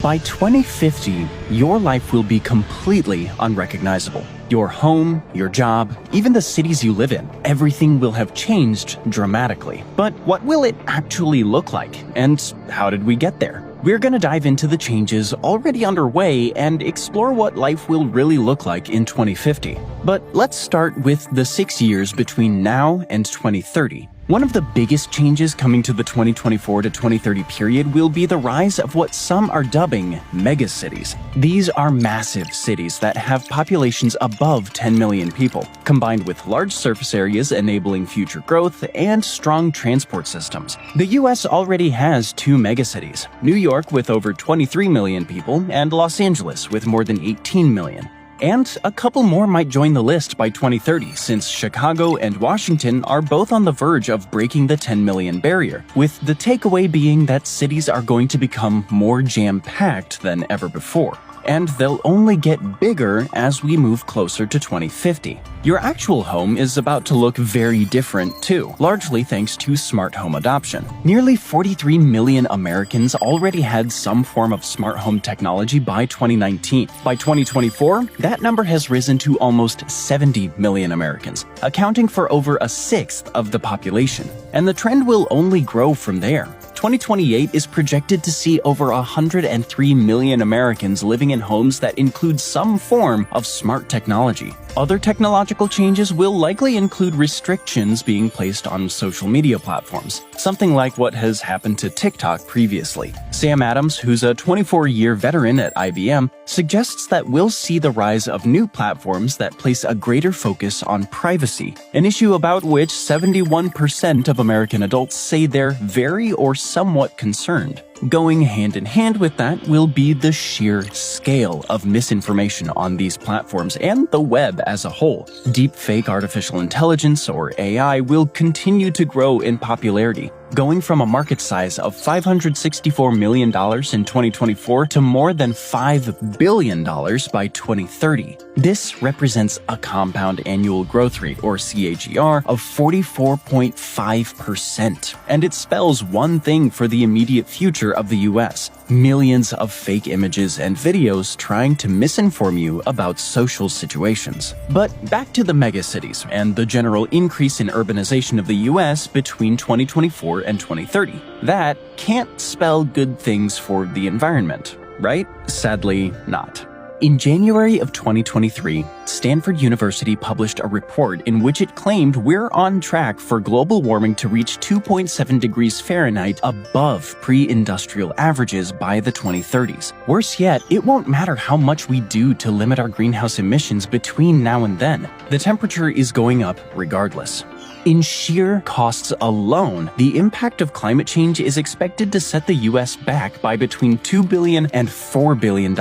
By 2050, your life will be completely unrecognizable. Your home, your job, even the cities you live in, everything will have changed dramatically. But what will it actually look like, and how did we get there? We're going to dive into the changes already underway and explore what life will really look like in 2050. But let's start with the 6 years between now and 2030. One of the biggest changes coming to the 2024 to 2030 period will be the rise of what some are dubbing megacities. These are massive cities that have populations above 10 million people, combined with large surface areas enabling future growth and strong transport systems. The US already has two megacities, New York with over 23 million people and Los Angeles with more than 18 million. And a couple more might join the list by 2030, since Chicago and Washington are both on the verge of breaking the 10 million barrier, with the takeaway being that cities are going to become more jam-packed than ever before. And they'll only get bigger as we move closer to 2050. Your actual home is about to look very different too, largely thanks to smart home adoption. Nearly 43 million Americans already had some form of smart home technology by 2019. By 2024, that number has risen to almost 70 million Americans, accounting for over a sixth of the population. And the trend will only grow from there. 2028 is projected to see over 103 million Americans living in homes that include some form of smart technology. Other technological changes will likely include restrictions being placed on social media platforms, something like what has happened to TikTok previously. Sam Adams, who's a 24-year veteran at IBM, suggests that we'll see the rise of new platforms that place a greater focus on privacy, an issue about which 71% of American adults say they're very or somewhat concerned. Going hand in hand with that will be the sheer scale of misinformation on these platforms and the web as a whole. Deepfake artificial intelligence, or AI, will continue to grow in popularity, going from a market size of $564 million in 2024 to more than $5 billion by 2030. This represents a compound annual growth rate, or CAGR, of 44.5%. And it spells one thing for the immediate future of the US: millions of fake images and videos trying to misinform you about social situations. But back to the megacities and the general increase in urbanization of the US between 2024 and 2030. That can't spell good things for the environment, right? Sadly, not. In January of 2023, Stanford University published a report in which it claimed we're on track for global warming to reach 2.7 degrees Fahrenheit above pre-industrial averages by the 2030s. Worse yet, it won't matter how much we do to limit our greenhouse emissions between now and then. The temperature is going up regardless. In sheer costs alone, the impact of climate change is expected to set the US back by between $2 billion and $4 billion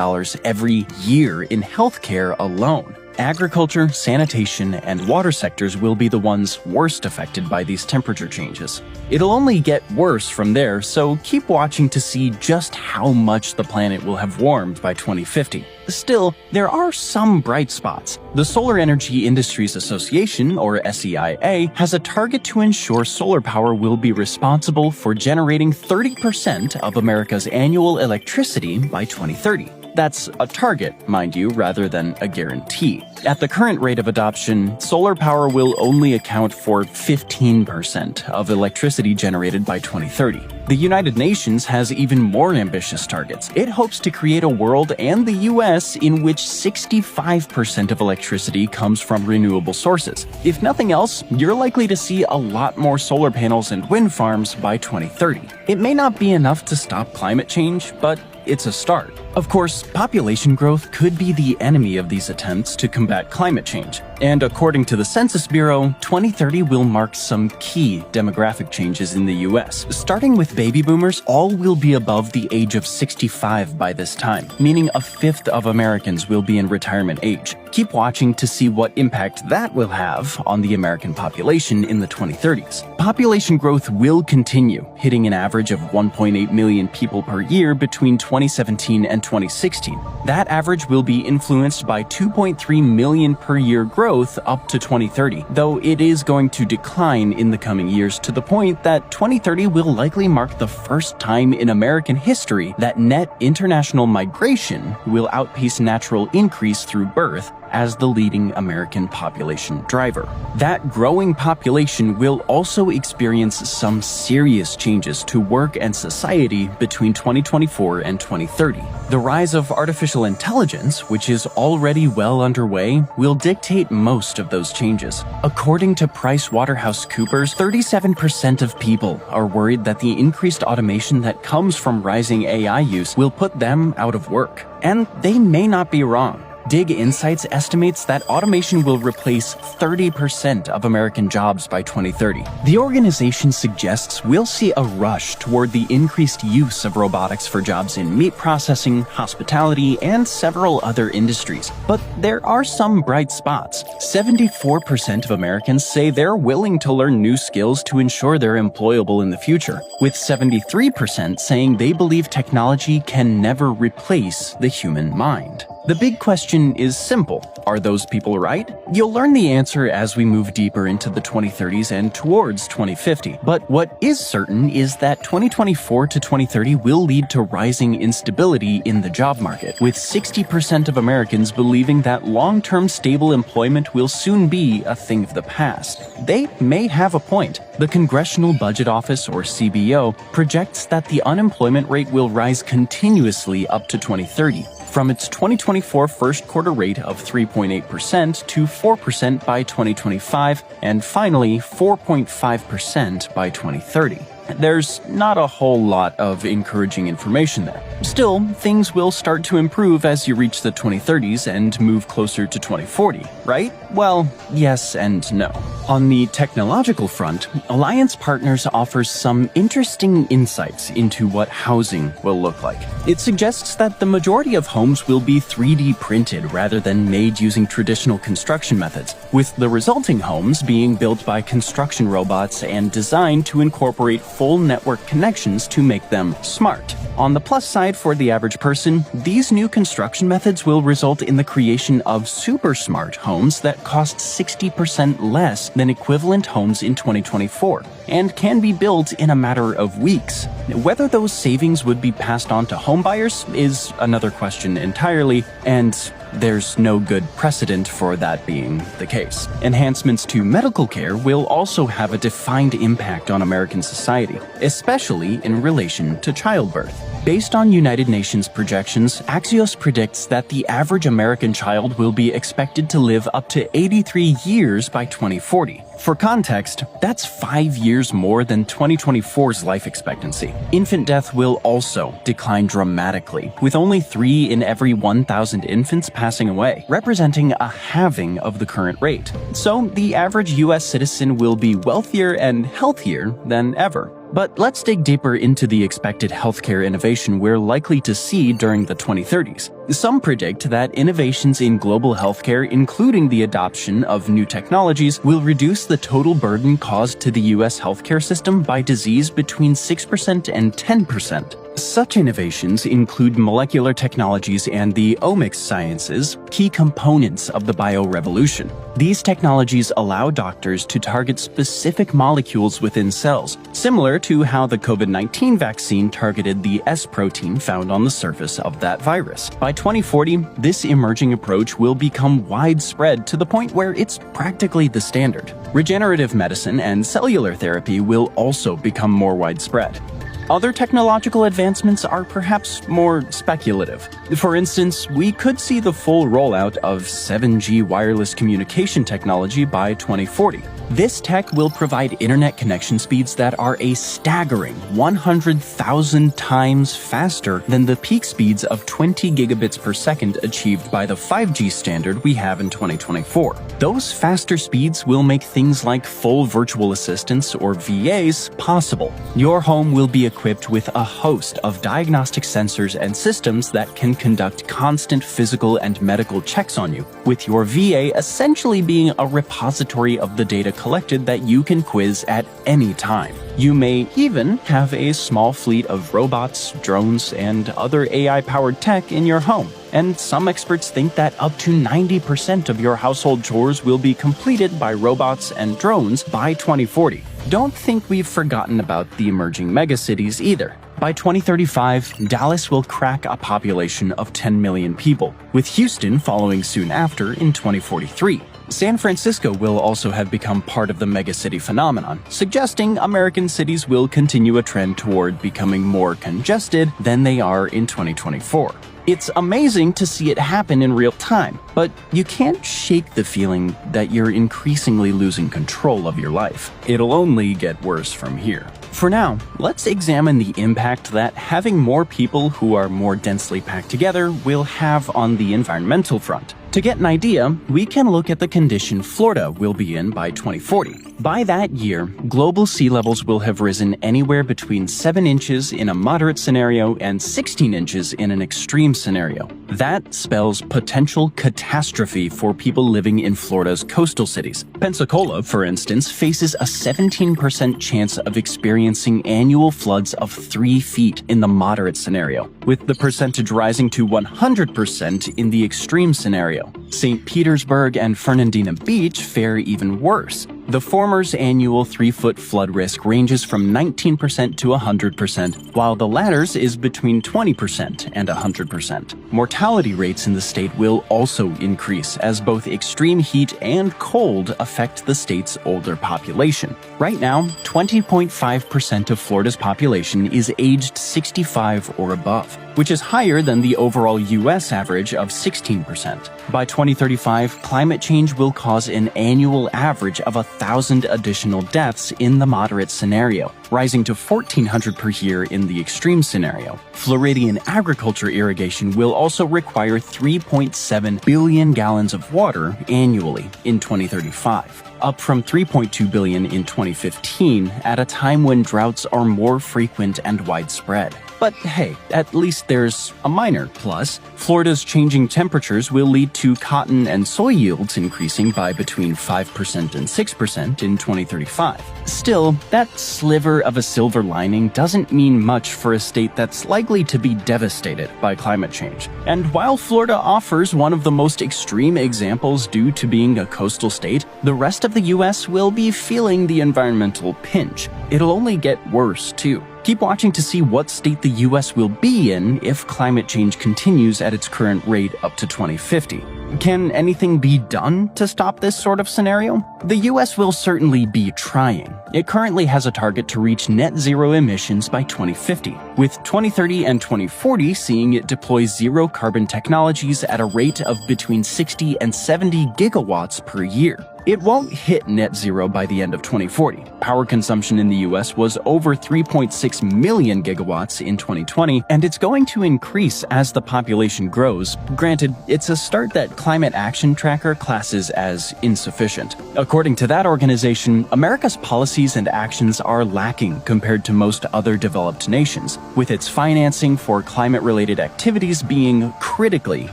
every year in healthcare alone. Agriculture, sanitation, and water sectors will be the ones worst affected by these temperature changes. It'll only get worse from there, so keep watching to see just how much the planet will have warmed by 2050. Still, there are some bright spots. The Solar Energy Industries Association, or SEIA, has a target to ensure solar power will be responsible for generating 30% of America's annual electricity by 2030. That's a target, mind you, rather than a guarantee. At the current rate of adoption, solar power will only account for 15% of electricity generated by 2030. The United Nations has even more ambitious targets. It hopes to create a world and the US in which 65% of electricity comes from renewable sources. If nothing else, you're likely to see a lot more solar panels and wind farms by 2030. It may not be enough to stop climate change, but it's a start. Of course, population growth could be the enemy of these attempts to combat climate change. And according to the Census Bureau, 2030 will mark some key demographic changes in the US. Starting with baby boomers, all will be above the age of 65 by this time, meaning a fifth of Americans will be in retirement age. Keep watching to see what impact that will have on the American population in the 2030s. Population growth will continue, hitting an average of 1.8 million people per year between 2017 and 2016. That average will be influenced by 2.3 million per year growth growth up to 2030, though it is going to decline in the coming years to the point that 2030 will likely mark the first time in American history that net international migration will outpace natural increase through birth as the leading American population driver. That growing population will also experience some serious changes to work and society between 2024 and 2030. The rise of artificial intelligence, which is already well underway, will dictate most of those changes. According to PricewaterhouseCoopers, 37% of people are worried that the increased automation that comes from rising AI use will put them out of work. And they may not be wrong. Dig Insights estimates that automation will replace 30% of American jobs by 2030. The organization suggests we'll see a rush toward the increased use of robotics for jobs in meat processing, hospitality, and several other industries. But there are some bright spots. 74% of Americans say they're willing to learn new skills to ensure they're employable in the future, with 73% saying they believe technology can never replace the human mind. The big question is simple. Are those people right? You'll learn the answer as we move deeper into the 2030s and towards 2050. But what is certain is that 2024 to 2030 will lead to rising instability in the job market, with 60% of Americans believing that long-term stable employment will soon be a thing of the past. They may have a point. The Congressional Budget Office, or CBO, projects that the unemployment rate will rise continuously up to 2030. From its 2024 first quarter rate of 3.8% to 4% by 2025, and finally 4.5% by 2030. There's not a whole lot of encouraging information there. Still, things will start to improve as you reach the 2030s and move closer to 2040, right? Well, yes and no. On the technological front, Alliance Partners offers some interesting insights into what housing will look like. It suggests that the majority of homes will be 3D printed rather than made using traditional construction methods, with the resulting homes being built by construction robots and designed to incorporate full network connections to make them smart. On the plus side for the average person, these new construction methods will result in the creation of super smart homes that cost 60% less than equivalent homes in 2024 and can be built in a matter of weeks. Whether those savings would be passed on to homebuyers is another question entirely, and there's no good precedent for that being the case. Enhancements to medical care will also have a defined impact on American society, especially in relation to childbirth. Based on United Nations projections, Axios predicts that the average American child will be expected to live up to 83 years by 2040. For context, that's 5 years more than 2024's life expectancy. Infant death will also decline dramatically, with only 3 in every 1,000 infants passing away, representing a halving of the current rate. So the average US citizen will be wealthier and healthier than ever. But let's dig deeper into the expected healthcare innovation we're likely to see during the 2030s. Some predict that innovations in global healthcare, including the adoption of new technologies, will reduce the total burden caused to the US healthcare system by disease between 6% and 10%. Such innovations include molecular technologies and the omics sciences, key components of the biorevolution. These technologies allow doctors to target specific molecules within cells, similar to how the COVID-19 vaccine targeted the S protein found on the surface of that virus. By 2040, this emerging approach will become widespread to the point where it's practically the standard. Regenerative medicine and cellular therapy will also become more widespread. Other technological advancements are perhaps more speculative. For instance, we could see the full rollout of 7G wireless communication technology by 2040. This tech will provide internet connection speeds that are a staggering 100,000 times faster than the peak speeds of 20 gigabits per second achieved by the 5G standard we have in 2024. Those faster speeds will make things like full virtual assistants, or VAs, possible. Your home will be equipped with a host of diagnostic sensors and systems that can conduct constant physical and medical checks on you, with your VA essentially being a repository of the data collected that you can quiz at any time. You may even have a small fleet of robots, drones, and other AI-powered tech in your home. And some experts think that up to 90% of your household chores will be completed by robots and drones by 2040. Don't think we've forgotten about the emerging megacities either. By 2035, Dallas will crack a population of 10 million people, with Houston following soon after in 2043. San Francisco will also have become part of the megacity phenomenon, suggesting American cities will continue a trend toward becoming more congested than they are in 2024. It's amazing to see it happen in real time, but you can't shake the feeling that you're increasingly losing control of your life. It'll only get worse from here. For now, let's examine the impact that having more people who are more densely packed together will have on the environmental front. To get an idea, we can look at the condition Florida will be in by 2040. By that year, global sea levels will have risen anywhere between 7 inches in a moderate scenario and 16 inches in an extreme scenario. That spells potential catastrophe for people living in Florida's coastal cities. Pensacola, for instance, faces a 17% chance of experiencing annual floods of 3 feet in the moderate scenario, with the percentage rising to 100% in the extreme scenario. St. Petersburg and Fernandina Beach fare even worse. The former's annual 3-foot flood risk ranges from 19% to 100%, while the latter's is between 20% and 100%. Mortality rates in the state will also increase as both extreme heat and cold affect the state's older population. Right now, 20.5% of Florida's population is aged 65 or above, which is higher than the overall U.S. average of 16%. By 2035, climate change will cause an annual average of 1,000 additional deaths in the moderate scenario, rising to 1,400 per year in the extreme scenario. Floridian agriculture irrigation will also require 3.7 billion gallons of water annually in 2035. Up from 3.2 billion in 2015, at a time when droughts are more frequent and widespread. But hey, at least there's a minor plus. Florida's changing temperatures will lead to cotton and soy yields increasing by between 5% and 6% in 2035. Still, that sliver of a silver lining doesn't mean much for a state that's likely to be devastated by climate change. And while Florida offers one of the most extreme examples due to being a coastal state, the rest of the U.S. will be feeling the environmental pinch. It'll only get worse, too. Keep watching to see what state the U.S. will be in if climate change continues at its current rate up to 2050. Can anything be done to stop this sort of scenario? The U.S. will certainly be trying. It currently has a target to reach net zero emissions by 2050, with 2030 and 2040 seeing it deploy zero carbon technologies at a rate of between 60 and 70 gigawatts per year. It won't hit net zero by the end of 2040. Power consumption in the US was over 3.6 million gigawatts in 2020, and it's going to increase as the population grows. Granted, it's a start that Climate Action Tracker classes as insufficient. According to that organization, America's policies and actions are lacking compared to most other developed nations, with its financing for climate-related activities being critically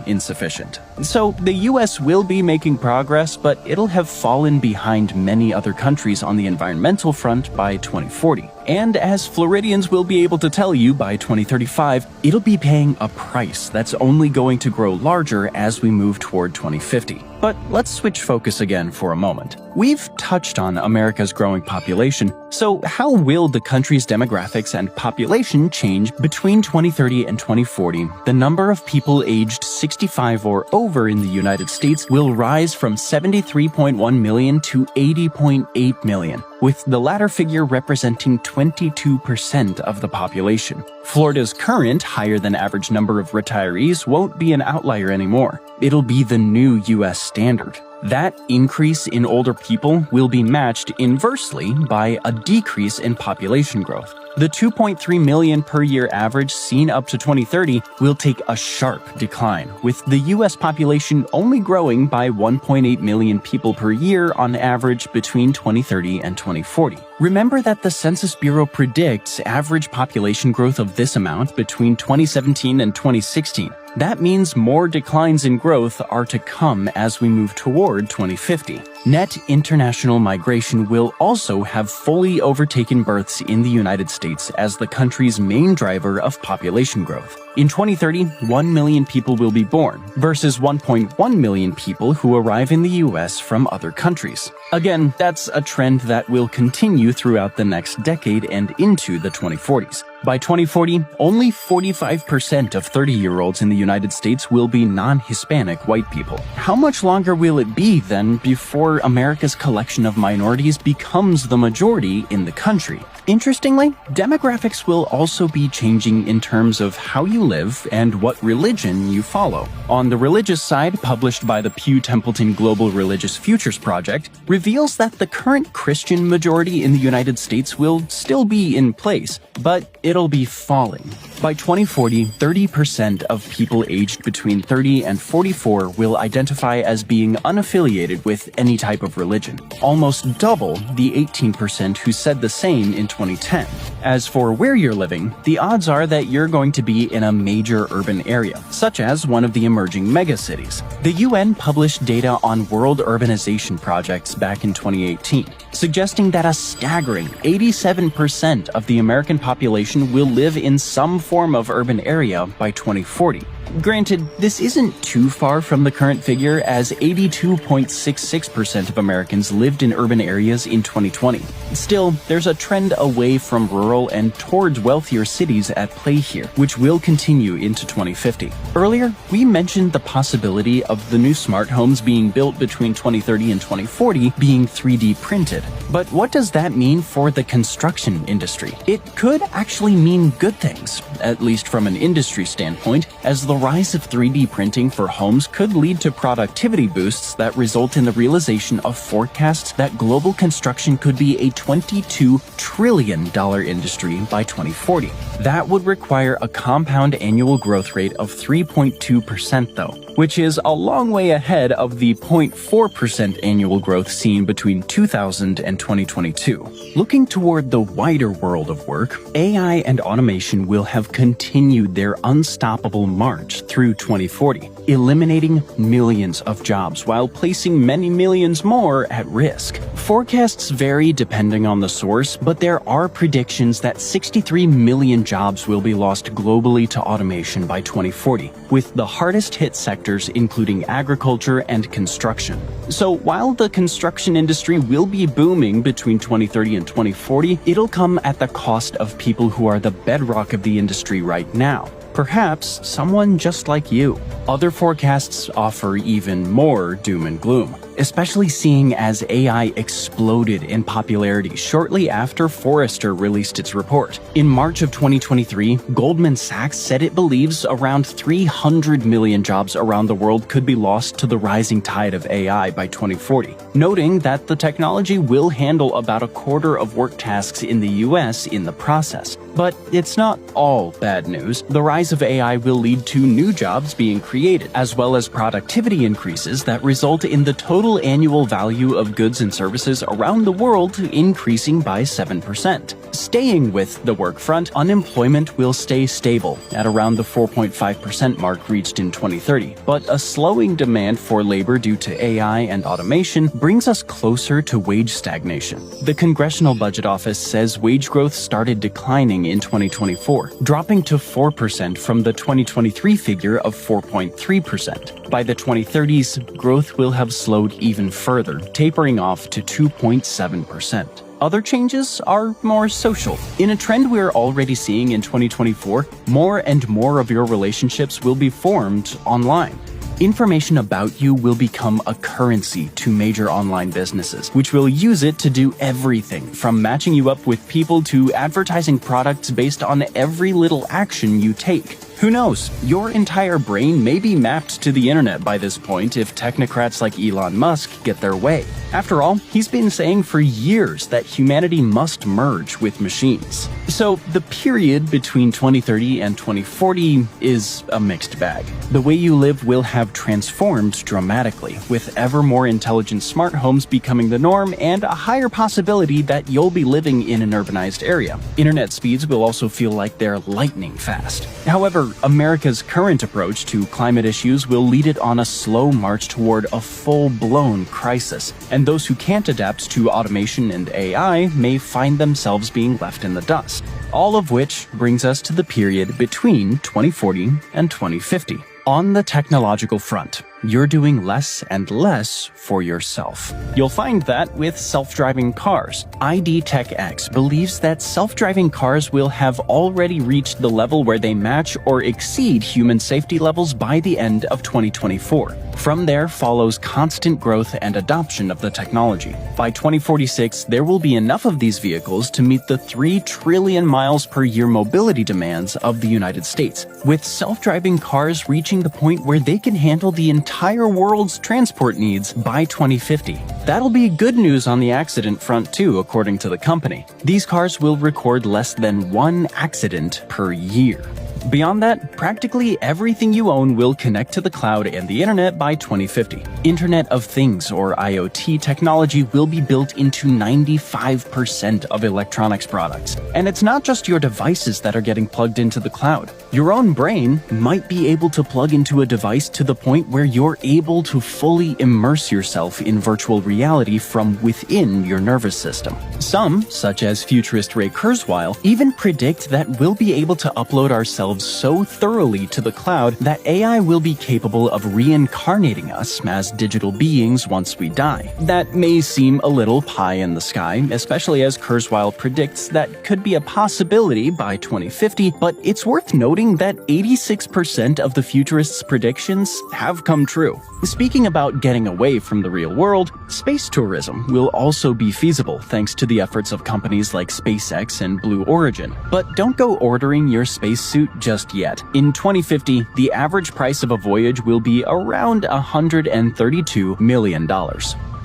insufficient. So the US will be making progress, but it'll have fallen behind many other countries on the environmental front by 2040. And as Floridians will be able to tell you by 2035, it'll be paying a price that's only going to grow larger as we move toward 2050. But let's switch focus again for a moment. We've touched on America's growing population, so how will the country's demographics and population change between 2030 and 2040? The number of people aged 65 or over in the United States will rise from 73.1 million to 80.8 million, with the latter figure representing 22% of the population. Florida's current higher-than-average number of retirees won't be an outlier anymore. It'll be the new U.S. standard. That increase in older people will be matched inversely by a decrease in population growth. The 2.3 million per year average seen up to 2030 will take a sharp decline, with the U.S. population only growing by 1.8 million people per year on average between 2030 and 2040. Remember that the Census Bureau predicts average population growth of this amount between 2017 and 2016. That means more declines in growth are to come as we move toward 2050. Net international migration will also have fully overtaken births in the United States as the country's main driver of population growth. In 2030, 1 million people will be born, versus 1.1 million people who arrive in the US from other countries. Again, that's a trend that will continue throughout the next decade and into the 2040s. By 2040, only 45% of 30-year-olds in the United States will be non-Hispanic white people. How much longer will it be, then, before America's collection of minorities becomes the majority in the country? Interestingly, demographics will also be changing in terms of how you live and what religion you follow. On the religious side, published by the Pew Templeton Global Religious Futures Project, reveals that the current Christian majority in the United States will still be in place, but it'll be falling. By 2040, 30% of people aged between 30 and 44 will identify as being unaffiliated with any type of religion, almost double the 18% who said the same in 2010. As for where you're living, the odds are that you're going to be in a major urban area, such as one of the emerging megacities. The UN published data on world urbanization projects back in 2018, suggesting that a staggering 87% of the American population will live in some form of urban area by 2040. Granted, this isn't too far from the current figure, as 82.66% of Americans lived in urban areas in 2020. Still, there's a trend away from rural and towards wealthier cities at play here, which will continue into 2050. Earlier, we mentioned the possibility of the new smart homes being built between 2030 and 2040 being 3D printed. But what does that mean for the construction industry? It could actually mean good things, at least from an industry standpoint, as the rise of 3D printing for homes could lead to productivity boosts that result in the realization of forecasts that global construction could be a $22 trillion industry by 2040. That would require a compound annual growth rate of 3.2% though, which is a long way ahead of the 0.4% annual growth seen between 2000 and 2022. Looking toward the wider world of work, AI and automation will have continued their unstoppable march through 2040, eliminating millions of jobs while placing many millions more at risk. Forecasts vary depending on the source, but there are predictions that 63 million jobs will be lost globally to automation by 2040, with the hardest hit sectors including agriculture and construction. So while the construction industry will be booming between 2030 and 2040, it'll come at the cost of people who are the bedrock of the industry right now. Perhaps someone just like you. Other forecasts offer even more doom and gloom, especially seeing as AI exploded in popularity shortly after Forrester released its report. In March of 2023, Goldman Sachs said it believes around 300 million jobs around the world could be lost to the rising tide of AI by 2040, noting that the technology will handle about a quarter of work tasks in the US in the process. But it's not all bad news. The rise of AI will lead to new jobs being created, as well as productivity increases that result in the total annual value of goods and services around the world increasing by 7%. Staying with the work front, unemployment will stay stable at around the 4.5% mark reached in 2030, but a slowing demand for labor due to AI and automation brings us closer to wage stagnation. The Congressional Budget Office says wage growth started declining in 2024, dropping to 4% from the 2023 figure of 4.3%. By the 2030s, growth will have slowed even further, tapering off to 2.7%. Other changes are more social. In a trend we're already seeing in 2024, more and more of your relationships will be formed online. Information about you will become a currency to major online businesses, which will use it to do everything from matching you up with people to advertising products based on every little action you take. Who knows? Your entire brain may be mapped to the internet by this point if technocrats like Elon Musk get their way. After all, he's been saying for years that humanity must merge with machines. So the period between 2030 and 2040 is a mixed bag. The way you live will have transformed dramatically, with ever more intelligent smart homes becoming the norm and a higher possibility that you'll be living in an urbanized area. Internet speeds will also feel like they're lightning fast. However, However, America's current approach to climate issues will lead it on a slow march toward a full-blown crisis, and those who can't adapt to automation and AI may find themselves being left in the dust. All of which brings us to the period between 2040 and 2050. On the technological front, you're doing less and less for yourself. You'll find that with self-driving cars. ID Tech X believes that self-driving cars will have already reached the level where they match or exceed human safety levels by the end of 2024. From there follows constant growth and adoption of the technology. By 2046, there will be enough of these vehicles to meet the 3 trillion miles per year mobility demands of the United States, with self-driving cars reaching the point where they can handle the entire world's transport needs by 2050. That'll be good news on the accident front too, according to the company. These cars will record less than 1 accident per year. Beyond that, practically everything you own will connect to the cloud and the internet by 2050. Internet of Things, or IoT technology, will be built into 95% of electronics products. And it's not just your devices that are getting plugged into the cloud. Your own brain might be able to plug into a device to the point where you're able to fully immerse yourself in virtual reality from within your nervous system. Some, such as futurist Ray Kurzweil, even predict that we'll be able to upload ourselves so thoroughly to the cloud that AI will be capable of reincarnating us as digital beings once we die. That may seem a little pie in the sky, especially as Kurzweil predicts that could be a possibility by 2050, but it's worth noting that 86% of the futurists' predictions have come true. Speaking about getting away from the real world, space tourism will also be feasible thanks to the efforts of companies like SpaceX and Blue Origin. But don't go ordering your spacesuit just yet. In 2050, the average price of a voyage will be around $132 million.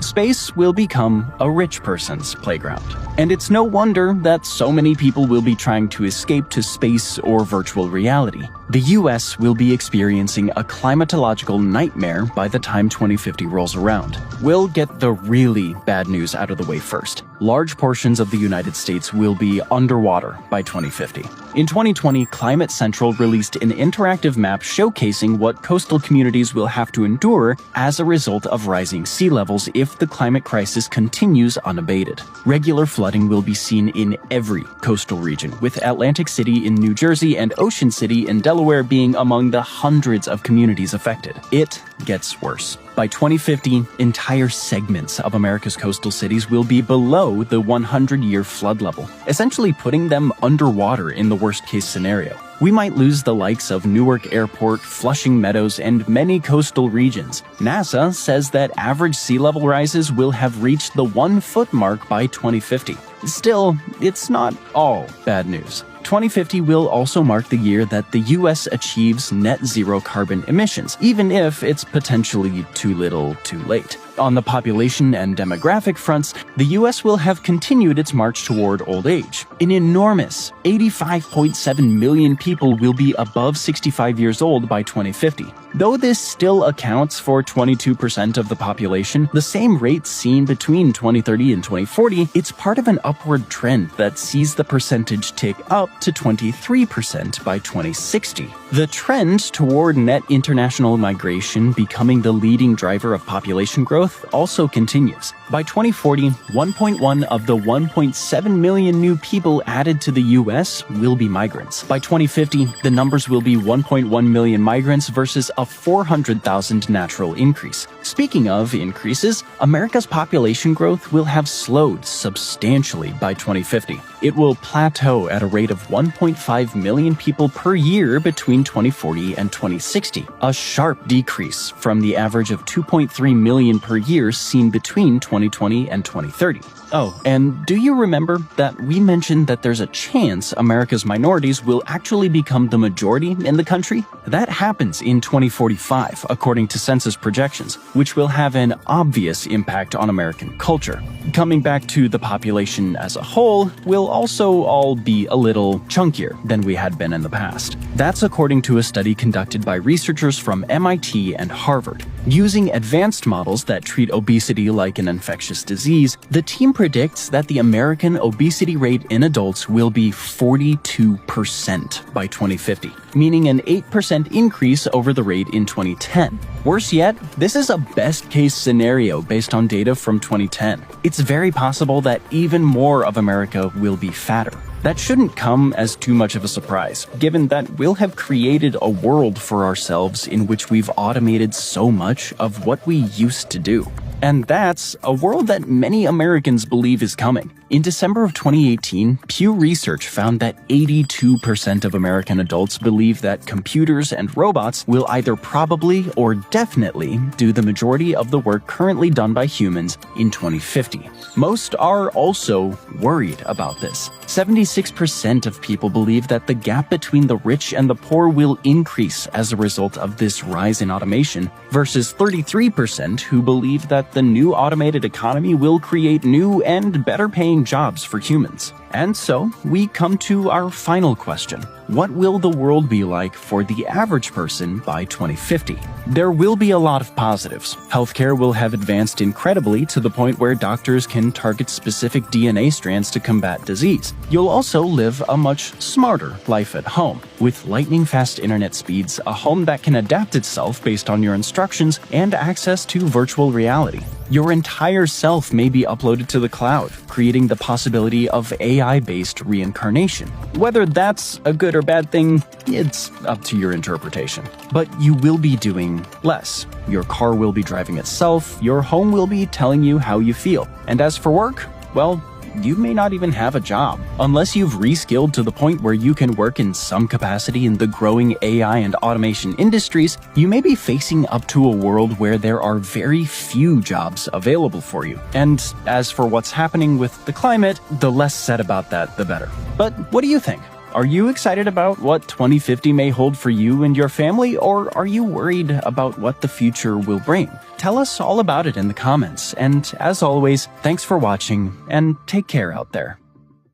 Space will become a rich person's playground. And it's no wonder that so many people will be trying to escape to space or virtual reality. The US will be experiencing a climatological nightmare by the time 2050 rolls around. We'll get the really bad news out of the way first. Large portions of the United States will be underwater by 2050. In 2020, Climate Central released an interactive map showcasing what coastal communities will have to endure as a result of rising sea levels if the climate crisis continues unabated. Regular flooding will be seen in every coastal region, with Atlantic City in New Jersey and Ocean City in Delaware being among the hundreds of communities affected. It gets worse. By 2050, entire segments of America's coastal cities will be below the 100-year flood level, essentially putting them underwater in the worst-case scenario. We might lose the likes of Newark Airport, Flushing Meadows, and many coastal regions. NASA says that average sea level rises will have reached the 1-foot mark by 2050. Still, it's not all bad news. 2050 will also mark the year that the US achieves net zero carbon emissions, even if it's potentially too little too late. On the population and demographic fronts, the US will have continued its march toward old age. An enormous 85.7 million people will be above 65 years old by 2050. Though this still accounts for 22% of the population, the same rate seen between 2030 and 2040, it's part of an upward trend that sees the percentage tick up to 23% by 2060. The trend toward net international migration becoming the leading driver of population growth also continues. By 2040, 1.1 of the 1.7 million new people added to the US will be migrants. By 2050, the numbers will be 1.1 million migrants versus a 400,000 natural increase. Speaking of increases, America's population growth will have slowed substantially by 2050. It will plateau at a rate of 1.5 million people per year between 2040 and 2060, a sharp decrease from the average of 2.3 million per year seen between 2020 and 2030. Oh, and do you remember that we mentioned that there's a chance America's minorities will actually become the majority in the country? That happens in 2045, according to census projections, which will have an obvious impact on American culture. Coming back to the population as a whole, we'll also all be a little chunkier than we had been in the past. That's according to a study conducted by researchers from MIT and Harvard. Using advanced models that treat obesity like an infectious disease, the team predicts that the American obesity rate in adults will be 42% by 2050. meaning an 8% increase over the rate in 2010. Worse yet, this is a best-case scenario based on data from 2010. It's very possible that even more of America will be fatter. That shouldn't come as too much of a surprise, given that we'll have created a world for ourselves in which we've automated so much of what we used to do. And that's a world that many Americans believe is coming. In December of 2018, Pew Research found that 82% of American adults believe that computers and robots will either probably or definitely do the majority of the work currently done by humans in 2050. Most are also worried about this. 76% of people believe that the gap between the rich and the poor will increase as a result of this rise in automation, versus 33% who believe that the new automated economy will create new and better-paying jobs for humans. And so, we come to our final question. What will the world be like for the average person by 2050? There will be a lot of positives. Healthcare will have advanced incredibly to the point where doctors can target specific DNA strands to combat disease. You'll also live a much smarter life at home, with lightning-fast internet speeds, a home that can adapt itself based on your instructions, and access to virtual reality. Your entire self may be uploaded to the cloud, creating the possibility of AI-based reincarnation. Whether that's a good or bad thing, it's up to your interpretation. But you will be doing less. Your car will be driving itself, your home will be telling you how you feel. And as for work, well, you may not even have a job. Unless you've reskilled to the point where you can work in some capacity in the growing AI and automation industries, you may be facing up to a world where there are very few jobs available for you. And as for what's happening with the climate, the less said about that, the better. But what do you think? Are you excited about what 2050 may hold for you and your family, or are you worried about what the future will bring? Tell us all about it in the comments, and as always, thanks for watching, and take care out there.